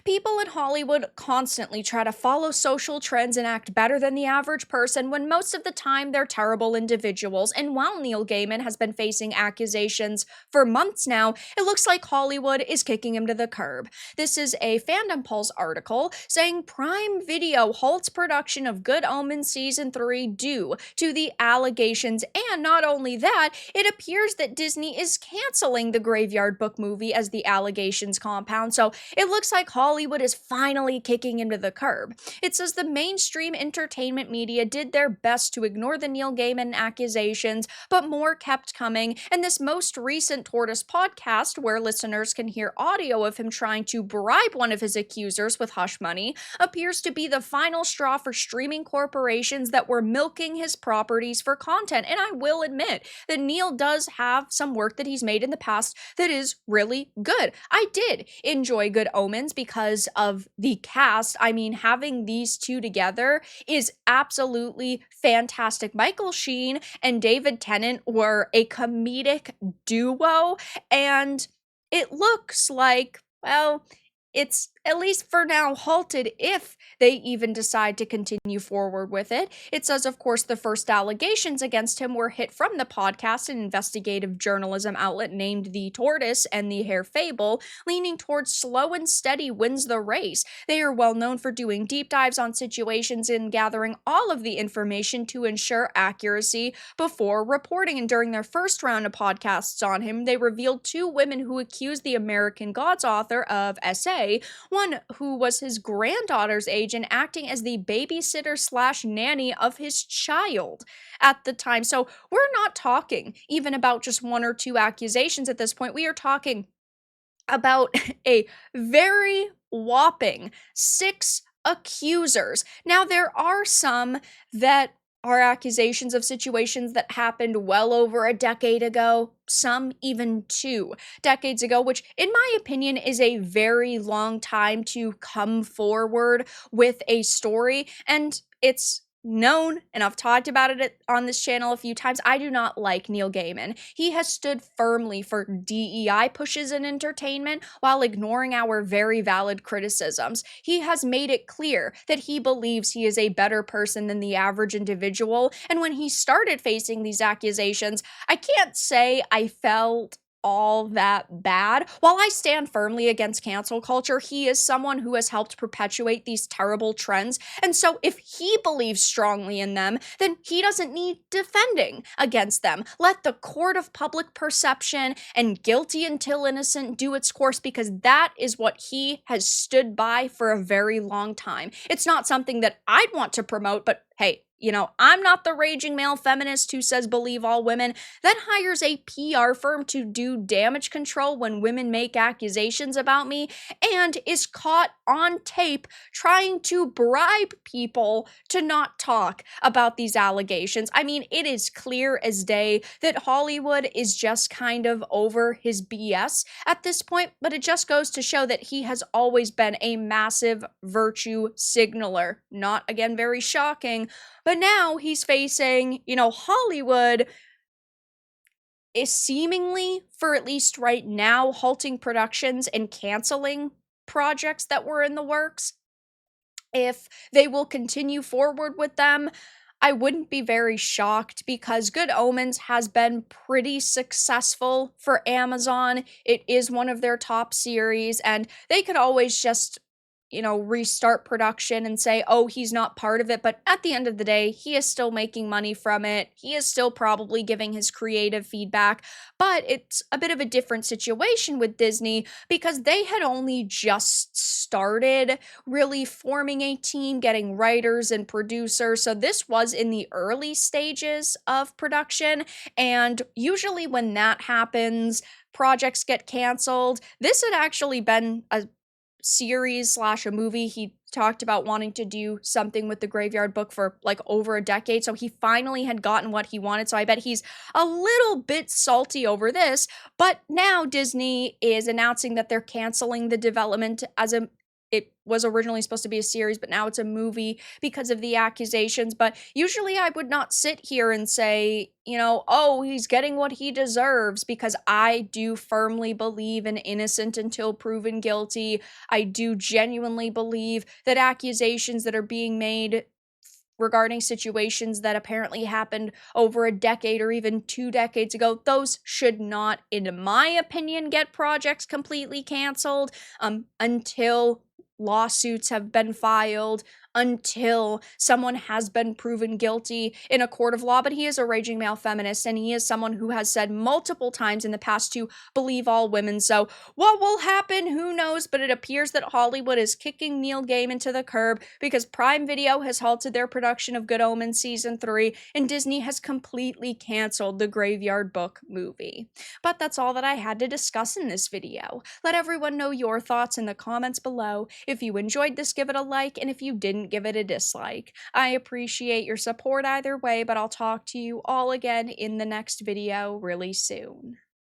People in Hollywood constantly try to follow social trends and act better than the average person when most of the time they're terrible individuals. And while Neil Gaiman has been facing accusations for months now, it looks like Hollywood is kicking him to the curb. This is a Fandom Pulse article saying Prime Video halts production of Good Omens Season 3 due to the allegations. And not only that, it appears that Disney is canceling the Graveyard Book movie as the allegations compound. So it looks like Hollywood is finally kicking him to the curb. It says the mainstream entertainment media did their best to ignore the Neil Gaiman accusations, but more kept coming, and this most recent Tortoise podcast, where listeners can hear audio of him trying to bribe one of his accusers with hush money, appears to be the final straw for streaming corporations that were milking his properties for content. And I will admit that Neil does have some work that he's made in the past that is really good. I did enjoy Good Omens because of the cast. I mean, having these two together is absolutely fantastic. Michael Sheen and David Tennant were a comedic duo, and it looks like, well, it's at least for now halted if they even decide to continue forward with it. It says, of course, the first allegations against him were hit from the podcast, an investigative journalism outlet named The Tortoise and the Hare Fable, leaning towards slow and steady wins the race. They are well known for doing deep dives on situations and gathering all of the information to ensure accuracy before reporting. And during their first round of podcasts on him, they revealed two women who accused the American Gods author of SA, one who was his granddaughter's age and acting as the babysitter slash nanny of his child at the time. So we're not talking even about just one or two accusations at this point. We are talking about a very whopping 6 accusers. Now, there are some that are accusations of situations that happened well over a decade ago, some even 2 decades ago, which, in my opinion, is a very long time to come forward with a story. And it's known, and I've talked about it on this channel a few times, I do not like Neil Gaiman. He has stood firmly for DEI pushes in entertainment while ignoring our very valid criticisms. He has made it clear that he believes he is a better person than the average individual, and when he started facing these accusations, I can't say I felt all that bad. While I stand firmly against cancel culture, he is someone who has helped perpetuate these terrible trends. And so if he believes strongly in them, then he doesn't need defending against them. Let the court of public perception and guilty until innocent do its course, because that is what he has stood by for a very long time. It's not something that I'd want to promote, but hey, I'm not the raging male feminist who says believe all women, then hires a PR firm to do damage control when women make accusations about me, and is caught on tape trying to bribe people to not talk about these allegations. I mean, it is clear as day that Hollywood is just kind of over his BS at this point, but it just goes to show that he has always been a massive virtue signaler. Not, again, very shocking, but now he's facing, Hollywood is seemingly, for at least right now, halting productions and canceling projects that were in the works. If they will continue forward with them, I wouldn't be very shocked, because Good Omens has been pretty successful for Amazon. It is one of their top series, and they could always just restart production and say, oh, he's not part of it. But at the end of the day, he is still making money from it. He is still probably giving his creative feedback. But it's a bit of a different situation with Disney, because they had only just started really forming a team, getting writers and producers. So this was in the early stages of production. And usually when that happens, projects get canceled. This had actually been a series slash a movie. He talked about wanting to do something with the Graveyard Book for like over a decade, so he finally had gotten what he wanted. So I bet he's a little bit salty over this, but now Disney is announcing that they're canceling the development as a it was originally supposed to be a series, but now it's a movie because of the accusations. But usually I would not sit here and say, oh, he's getting what he deserves, because I do firmly believe in innocent until proven guilty. I do genuinely believe that accusations that are being made regarding situations that apparently happened over a decade or even 2 decades ago, those should not, in my opinion, get projects completely canceled until lawsuits have been filed, until someone has been proven guilty in a court of law. But he is a raging male feminist, and he is someone who has said multiple times in the past to believe all women. So what will happen? Who knows? But it appears that Hollywood is kicking Neil Gaiman to the curb, because Prime Video has halted their production of Good Omens Season 3, and Disney has completely canceled the Graveyard Book movie. But that's all that I had to discuss in this video. Let everyone know your thoughts in the comments below. If you enjoyed this, give it a like, and if you didn't, give it a dislike. I appreciate your support either way, but I'll talk to you all again in the next video really soon.